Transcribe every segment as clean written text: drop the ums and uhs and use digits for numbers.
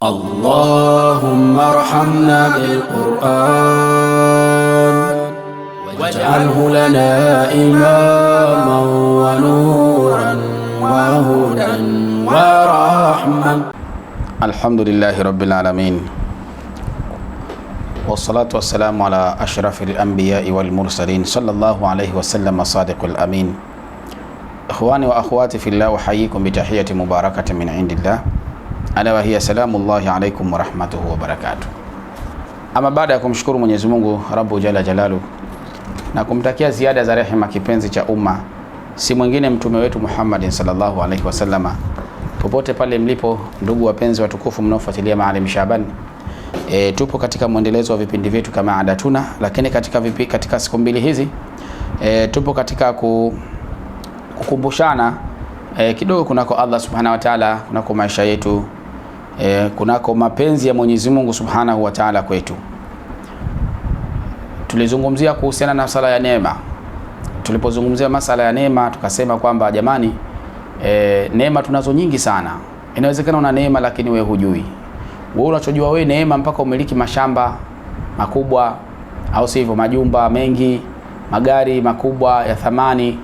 اللهم ارحمنا بالقرآن واجعله لنا إماما ونورا وهدى ورحمة. الحمد لله رب العالمين، والصلاة والسلام على أشرف الأنبياء والمرسلين صلى الله عليه وسلم الصادق الأمين. إخواني وأخواتي في الله، أحييكم بتحية مباركة من عند الله ala wa hiya salamullahi alaikum wa rahmatuhu wa barakatuh. Ama baada ya kumshukuru Mwenyezi Mungu Rabbu Jalla Jalalu na kumtakia ziada za rehema kipenzi cha umma, si mwingine mtume wetu Muhammad sallallahu alaihi wasallama, popote pale mlipo ndugu wapenzi watukufu mnaofuatilia Maalim Shabani, tupo katika mwendelezo wa vipindi vyetu kama adatuna, lakini katika siku mbili hizi tupo katika kukumbushana kidogo kunako Allah subhanahu wa ta'ala, kunako maisha yetu, kunako mapenzi ya Mwenyezi Mungu subhanahu wa ta'ala kwetu. Tulizungumzia kuhusiana na sala ya neema. Tulipozungumzia masala ya neema, tukasema kwamba jamani, neema tunazo nyingi sana. Inawezekana una neema lakini wewe hujui. Wewe unachojua wewe neema mpaka umiliki mashamba makubwa, au sivyo, majumba mengi, magari makubwa ya thamani,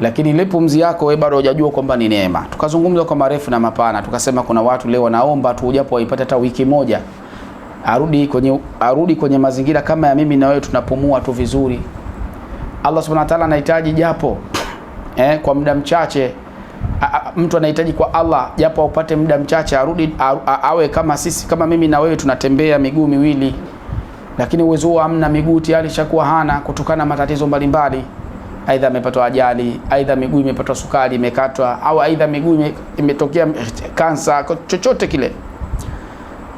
lakini ile pumzi yako wewe bado hujajua kwamba ni neema. Tukazungumza kwa marefu na mapana, tukasema kuna watu leo wanaomba tu japo waipate hata wiki moja arudi kwenye mazingira kama ya mimi na wewe, tunapumua tu vizuri. Allah subhanahu wa ta'ala anahitaji japo kwa muda mchache, mtu anahitaji kwa Allah japo upate muda mchache, arudi awe kama sisi, kama mimi na wewe tunatembea miguu miwili, lakini uwezo huo hamna, miguu tayari shakuwa hana kutokana na matatizo mbalimbali. Aidha amepatwa ajali, aidha miguu imepatwa sukari imekatwa, au aidha miguu imetokea kansa, chochote kile.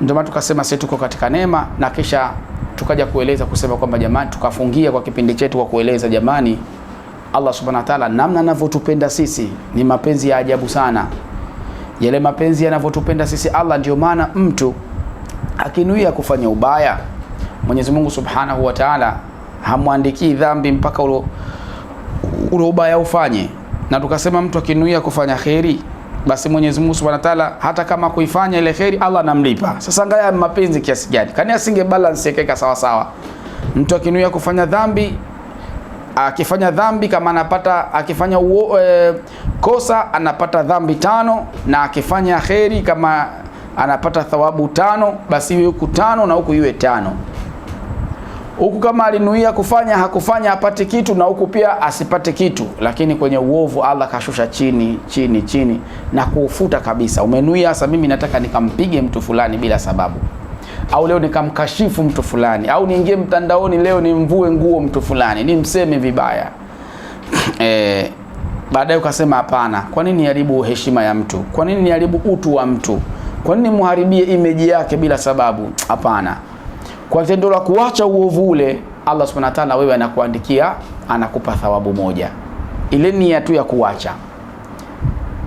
Ndio maana tukasema sisi tuko katika neema, na kisha tukaja kueleza kusema kwamba jamani, tukafungia kwa kipindi chetu kwa kueleza jamani, Allah subhanahu wa ta'ala namna anavyotupenda sisi ni mapenzi ya ajabu sana. Yale mapenzi yanavyotupenda sisi Allah, ndio maana mtu akinuia kufanya ubaya, Mwenyezi Mungu subhanahu wa ta'ala hamwandikii dhambi mpaka ule ubaya ufanye. Na tukasema mtu akinuia kufanya khairi, basi Mwenyezi Mungu Subhanahu wa Ta'ala hata kama kuifanya ile khairi Allah anamlipa. Sasa ngaya mapenzi kiasi gani? Kani asinge balance yake sawa sawa. Mtu akinuia kufanya dhambi, akifanya dhambi kama anapata, akifanya kosa anapata dhambi 5, na akifanya khairi kama anapata thawabu 5, basi iwe huku 5 na huku iwe 5. Huku kama alinuia kufanya hakufanya apate kitu, na huku pia asipate kitu. Lakini kwenye uovu Allah kashusha chini na kuufuta kabisa. Umenuia sasa, mimi nataka nikampige mtu fulani bila sababu, au leo nikamkashifu mtu fulani, au niingie mtandaoni leo nimvue nguo mtu fulani, nimseme vibaya. Baadaye ukasema hapana, kwa nini niharibu heshima ya mtu? Kwa nini niharibu utu wa mtu? Kwa nini muharibie image yake bila sababu? Hapana. Kwa tendo la kuacha uovu ule, Allah subhanahu wa ta'ala wewe anakuandikia, anakupa thawabu 1. Ile nia tu ya kuacha.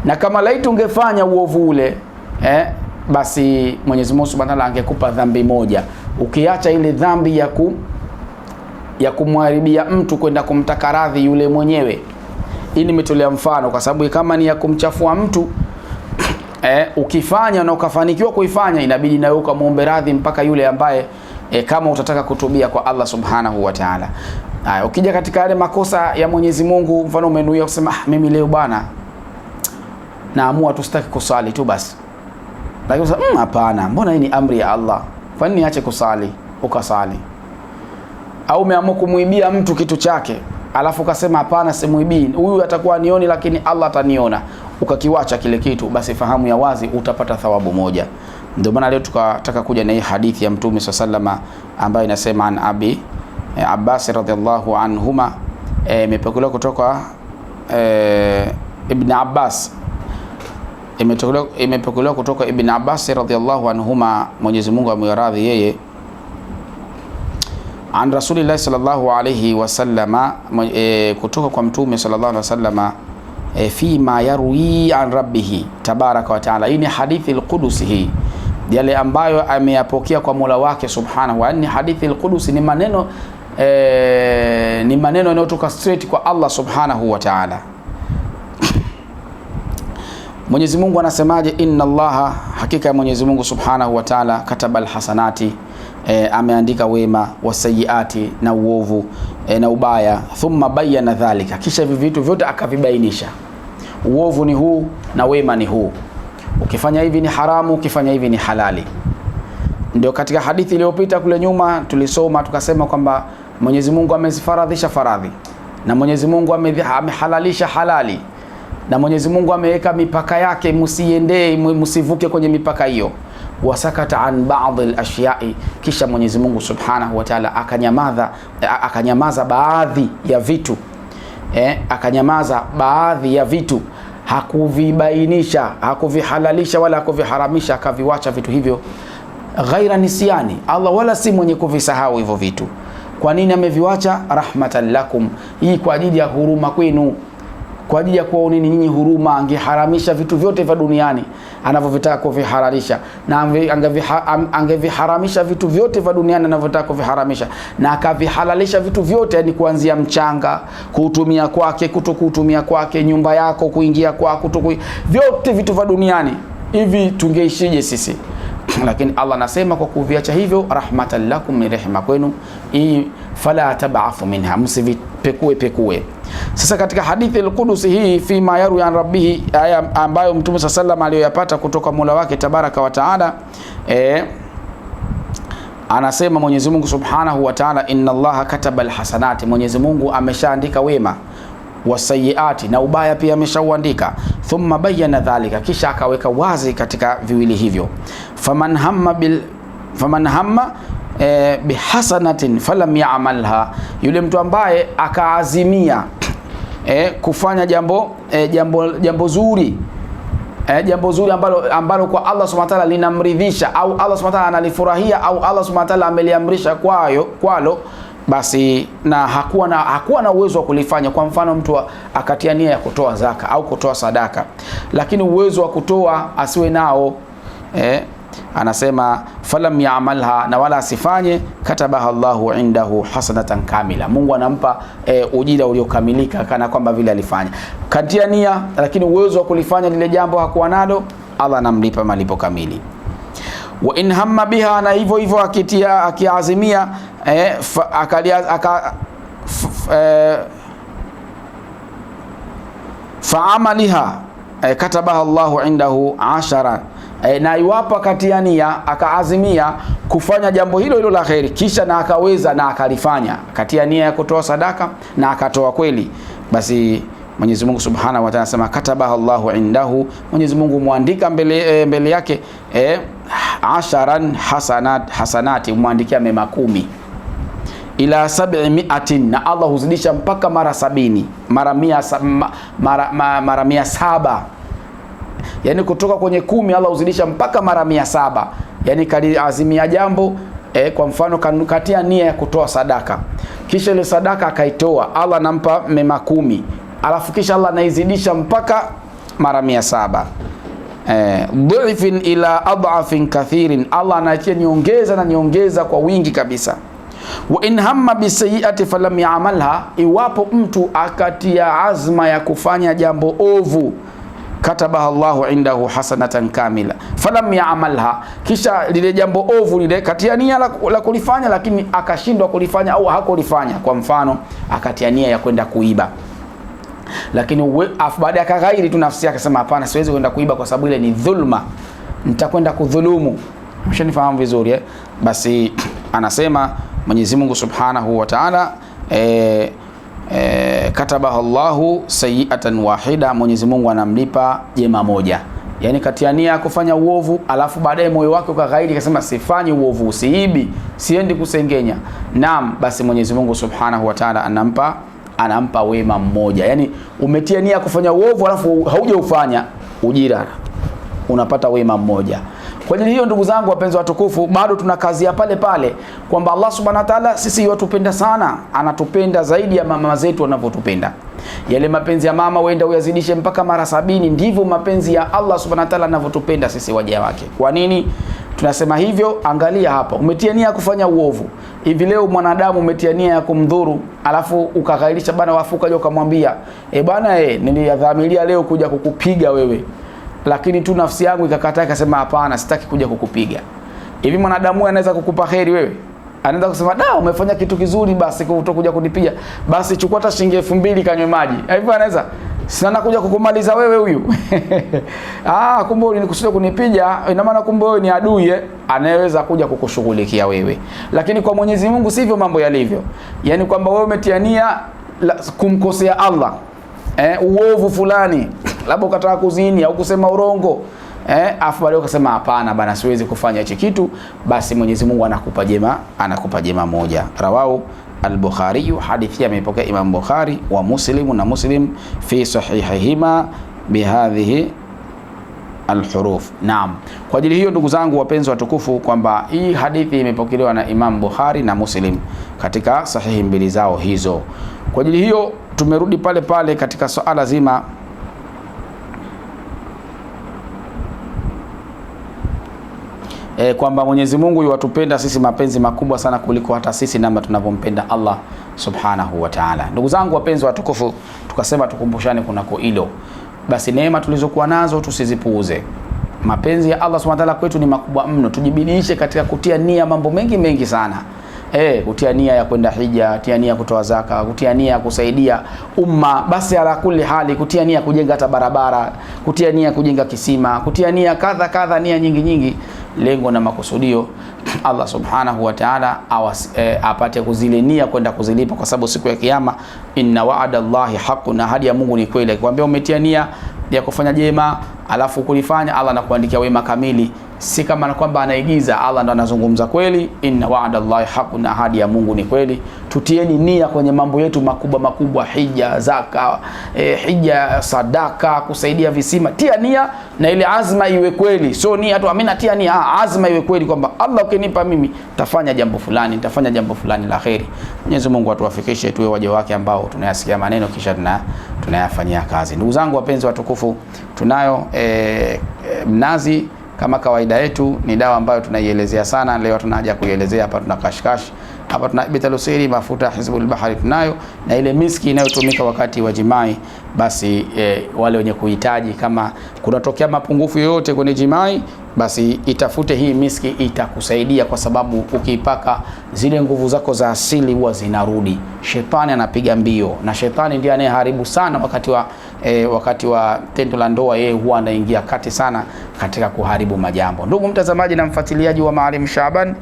Na kama laiti ungefanya uovu ule, basi Mwenyezi Mungu subhanahu wa ta'ala angekupa dhambi 1. Ukiacha ile dhambi ya kumharibia mtu kwenda kumtaka radhi yule mwenyewe. Hii nimetolea mfano kwa sababu kama ni ya kumchafua mtu, ukifanya na ukafanikiwa kuifanya, inabidi na wewe ukamuombe radhi mpaka yule ambaye kama utataka kutubia kwa Allah subhanahu wa ta'ala. Ukija katika yale makosa ya Mwenyezi Mungu, mfano umenuia kusema mimi leo bwana naamua tu sitaki kusali tu basi, lakini sasa hapana, mbona hii ni amri ya Allah, kwa nini niache kusali? Ukasali. Au umeamua kumuibia mtu kitu chake, alafu ukasema hapana, simuibii, huyu atakuwa nioni lakini Allah ataniona, ukakiwacha kile kitu, basi fahamu ya wazi utapata thawabu 1. Ndio maana leo tukataka kuja na hii hadithi ya Mtume sallama ambayo inasema an Abi Abbas radhiallahu anhuma, imepokelewa kutoka Ibn Abbas, imepokelewa kutoka Ibn Abbas radhiallahu anhuma, Mwenyezi Mungu amwiradhi yeye, an Rasulillah sallallahu alayhi wasallama, kutoka kwa Mtume sallallahu alayhi wasallama, fi ma yarwi an rabbihi tabaraka wa taala. Hii ni hadithi al-Qudusi, hii yale ambayo ameyapokea kwa Mola wake subhanahu wa ta'ala. Hadithi al-Qudusi ni maneno yanayotoka straight kwa Allah subhanahu wa ta'ala. Mwenyezi Mungu anasemaje? Inna Allaha, hakika ya Mwenyezi Mungu Subhanahu wa Ta'ala, katabal hasanati, ameandika wema, wasayiati, na uovu na ubaya, thumma bayyana dhalika, kisha hivi vitu vyote akavibainisha. Uovu ni huu na wema ni huu, ukifanya hivi ni haramu, ukifanya hivi ni halali. Ndio katika hadithi iliyopita kule nyuma tulisoma tukasema kwamba Mwenyezi Mungu amezifaradhisha faradhi, na Mwenyezi Mungu amehalalisha halali, na Mwenyezi Mungu ameweka mipaka yake, msiendee, msivuke kwenye mipaka hiyo. Wasakata an ba'd al-ashiya'i, kisha Mwenyezi Mungu Subhanahu wa Ta'ala akanyamaza baadhi ya vitu, akanyamaza baadhi ya vitu, hakuvibainisha, hakuvihalalisha wala hakuviharamisha, akaviwacha vitu hivyo. Ghaira nisyani, Allah wala si mwenye kuvisahau hivyo vitu. Kwa nini ameviwacha? Rahmatan lakum, hii kwa ajili ya huruma kwenu, kwa ajili ya kuwaoneni nyinyi huruma. Angeharamisha vitu vyote vya duniani anavyotaka kuvihalalisha, na angeviharamisha vitu vyote vya duniani anavyotaka kuviharamisha, na akavihalalisha vitu vyote, yani kuanzia mchanga, kuutumia kwake, kutokuutumia kwake, nyumba yako kuingia kwako, vyote vitu vya duniani hivi, tungeishije sisi? Lakini Allah anasema kwa kuviacha hivyo, rahmatan lakum, ni rehema kwenu, fala tab'athu minha, msivipekue. Sasa katika hadithi al-Qudusi hii, fima yaru an rabbihi, aya ambayo Mtume sallallahu aliyoyapata kutoka Mola wake tabaraka wa taala, anasema Mwenyezi Mungu Subhanahu wa Ta'ala, inna Allaha kataba al-hasanati, Mwenyezi Mungu ameshaandika wema, wasayiati, na ubaya pia ameshauandika. Thumma bayyana dhalika, kisha akaweka wazi katika viwili hivyo. Faman hamma bihasanatin falam ya'malha, yule mtu ambaye akaazimia kufanya jambo zuri, jambo zuri ambalo kwa Allah Subhanahu wa Ta'ala linamridhisha, au Allah Subhanahu wa Ta'ala analifurahia, au Allah Subhanahu wa Ta'ala ameliamrisha kwalo, basi na hakuwa na uwezo wa kulifanya. Kwa mfano, mtu akatia nia ya kutoa zaka au kutoa sadaka, lakini uwezo wa kutoa asiwe nao, anasema falam ya'malha, na wala asifanye, katabaha Allahu indahu hasanatan kamila, Mungu anampa ujira uliokamilika kana kwamba vile alifanya. Katia nia lakini uwezo wa kulifanya lile jambo hakuwa nalo, Allah anamlipa malipo kamili. Wa in hamma biha, na hivyo hivyo akiazimia fa'amaliha, katabaha Allahu indahu 10, na iwapo akatiania akaazimia kufanya jambo hilo hilo la khairi, kisha na akaweza na akalifanya, akatia nia ya kutoa sadaka na akatoa kweli, basi Mwenyezi Mungu Subhanahu wa Ta'ala anasema katabaha Allahu indahu, Mwenyezi Mungu muandika mbele yake 10 hasanati, muandikia mema 10, ila 700, na Allah huzidisha mpaka mara 70, mara 100, yani kutoka kwenye 10 Allah huzidisha mpaka mara 100. Yani kaliazimia jambo, kwa mfano katia nia ya kutoa sadaka, kisha ile sadaka akaitoa, Allah anampa mema 10, alafu kisha Allah anaizidisha mpaka mara 100. Dhu'fin ila ad'afin kathirin, Allah anaachia nyongeza kwa wingi kabisa. Wa in hamma bisayiati falam ya'malha, iwapo mtu akatia azma ya kufanya jambo ovu, katabaha Allahu indahu hasanatan kamila falam ya'malha, kisha lile jambo ovu lile katia nia la kulifanya, lakini akashindwa kulifanya au hakulifanya. Kwa mfano akatia nia ya kwenda kuiba, lakini baada ya kaghairi tu nafsi yake akasema hapana, siwezi kwenda kuiba kwa sababu ile ni dhulma, nitakwenda kudhulumu. Mshanifahamu vizuri Basi anasema Mwenyezi Mungu Subhanahu wa Ta'ala, katabaha Allahu sayi'atan wahida, Mwenyezi Mungu anamlipa jema moja. Yani katia nia kufanya uovu, alafu baadaye moyo wake ukaghairi, akasema sifanyi uovu, siibi, siendi kusengenya, naam, basi Mwenyezi Mungu Subhanahu wa Ta'ala anampa wema mmoja. Yani umetia nia kufanya uovu alafu haujaufanya, ujira unapata wema mmoja. Kwa ajili hiyo, ndugu zangu wapenzi watukufu, bado tunakazia pale pale kwamba Allah Subhanahu wa Ta'ala sisi yatupenda sana, anatupenda zaidi ya mama zetu wanavyotupenda. Yale mapenzi ya mama wenda uyazidishe mpaka mara 70, ndivyo mapenzi ya Allah Subhanahu wa Ta'ala anavyotupenda sisi waja wake. Kwa nini tunasema hivyo? Angalia hapa, umetia nia kufanya uovu. Hivi leo mwanadamu umetia nia ya kumdhuru, alafu ukaghairisha bana, wafuka je ukamwambia bana niliyadhamiria leo kuja kukupiga wewe, lakini tu nafsi yangu ikakataa, ikasema hapana, sitaki kuja kukupiga. Hivi mwanadamu anaweza kukupa kheri wewe? Anaweza kusema da, umefanya kitu kizuri, basi kutokuja kunipiga, basi chukua hata shilingi 2000 kanywe maji. Hivi anaweza? Sina kuja kukumaliza wewe huyu. Kumbe ulikusudia kunipiga, ina maana kumbe wewe ni adui anayeweza kuja kukushughulikia wewe. Lakini kwa Mwenyezi Mungu sivyo mambo yalivyo. Yaani kwamba wewe umetiania kumkosea Allah, uovu fulani, labda ukataka kuzini au kusema urongo, afu baadaye ukasema hapana bana, siwezi kufanya hichi kitu, basi Mwenyezi Mungu anakupa jema moja. Rawahu al-Bukhari, hadithi imepokea Imam Bukhari wa Muslim na Muslim fi sahihihima bihadhihi al-huruf. Naam. Kwa ajili hiyo ndugu zangu wapenzi watukufu, kwamba hii hadithi imepokelewa na Imam Bukhari na Muslim katika sahihi mbili zao hizo. Kwa ajili hiyo tumerudi pale pale katika swala zima kwamba Mwenyezi Mungu yuwatupenda sisi mapenzi makubwa sana kuliko hata sisi namna tunavyompenda Allah Subhanahu wa Ta'ala. Ndugu zangu wapenzi watukufu, tukasema tukumbushane kunako hilo. Basi neema tulizokuwa nazo tusizipuuze. Mapenzi ya Allah Subhanahu wa Ta'ala kwetu ni makubwa mno. Tujibidiishe katika kutia nia mambo mengi sana. Kutia nia ya kwenda hija, kutia nia kutoa zaka, kutia nia kusaidia umma, basi ala kulli hali, kutia nia kujenga hata barabara, kutia nia kujenga kisima, kutia nia kadha nia nyingi. Lengo na makusudio Allah Subhanahu wa Ta'ala apate kuzile nia kwenda kuzilipa, kwa sababu siku ya kiyama inna wa'ada Allahi haqqun, ahadi ya Mungu ni kweli. Akikwambia umetia nia ya kufanya jema alafu kulifanya, Allah anakuandikia wema kamili. Si kama na kwamba anaigiza, Allah ndo anazungumza kweli. Inna wa'ada Allahi haqqun, ahadi ya Mungu ni kweli. Tutieni nia kwenye mambo yetu makubwa, hija, zaka, hija, sadaka, kusaidia visima. Tia nia na ile azma iwe kweli. Sio nia tu amina tia nia, azma iwe kweli kwamba Allah ukinipa mimi tafanya jambo fulani, nitafanya jambo fulani la kheri. Mwenyezi Mungu atuwafikishe tuwe waja wake ambao tunayasikia maneno kisha tunayafanyia kazi. Ndugu zangu wapenzi watukufu, tunayo mnazi kama kawaida yetu, ni dawa ambayo tunaielezea sana. Leo tunaja kuielezea hapa, tuna kashkash hapa, tuna betalusiri, mafuta hizbul bahari tunayo, na ile miski inayotumika wakati wa jimai. Basi wale wenye kuhitaji, kama kunatokea mapungufu yoyote kwenye jimai, basi itafute hii miski, itakusaidia, kwa sababu ukiipaka zile nguvu zako za asili huwa zinarudi. Shetani anapiga mbio, na shetani ndiye anayeharibu sana wakati wa tendo la ndoa. Yeye huwa anaingia kati sana katika kuharibu majambo. Ndugu mtazamaji na mfuatiliaji wa Maalim Shaaban,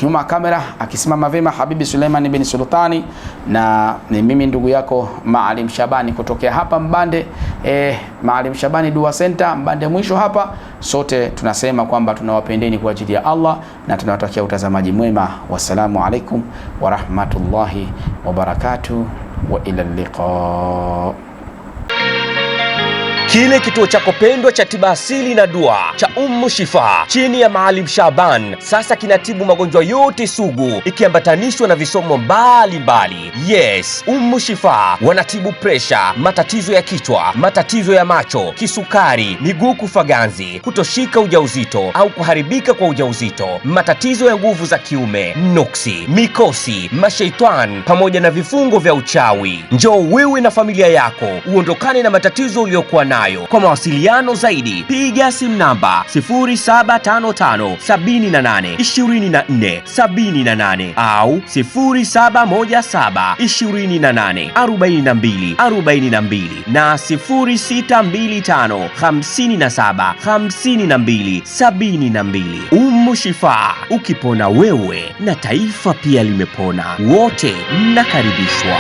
nyuma kamera akisimama vema Habibi Suleiman bin Sultani, na ni mimi ndugu yako Maalim Shabani kutokea hapa Mbande, Maalim Shabani Dua Center Mbande mwisho hapa. Sote tunasema kwamba tunawapendeni kwa ajili ya Allah na tunawatakia utazamaji mwema. Wassalamu alaikum wa rahmatullahi wa barakatuh, wa ila liqa. Kile kituo chako pendwa cha tiba asili na dua cha Shifa chini ya Maalim Shaaban sasa kinatibu magonjwa yote sugu ikiambatanishwa na visomo mbalimbali. Yes, Shifa wanatibu presha, matatizo ya kichwa, matatizo ya macho, kisukari, miguu kufaganzi, kutoshika ujauzito au kuharibika kwa ujauzito, matatizo ya nguvu za kiume, nuksi, mikosi, mashaitani pamoja na vifungo vya uchawi. Njoo wewe na familia yako uondokane na matatizo uliyokuwa nayo. Kwa mawasiliano zaidi piga simu namba 0755782478 au 0717284242 na 0625575272. Shifa, ukipona wewe na taifa pia limepona. Wote mnakaribishwa.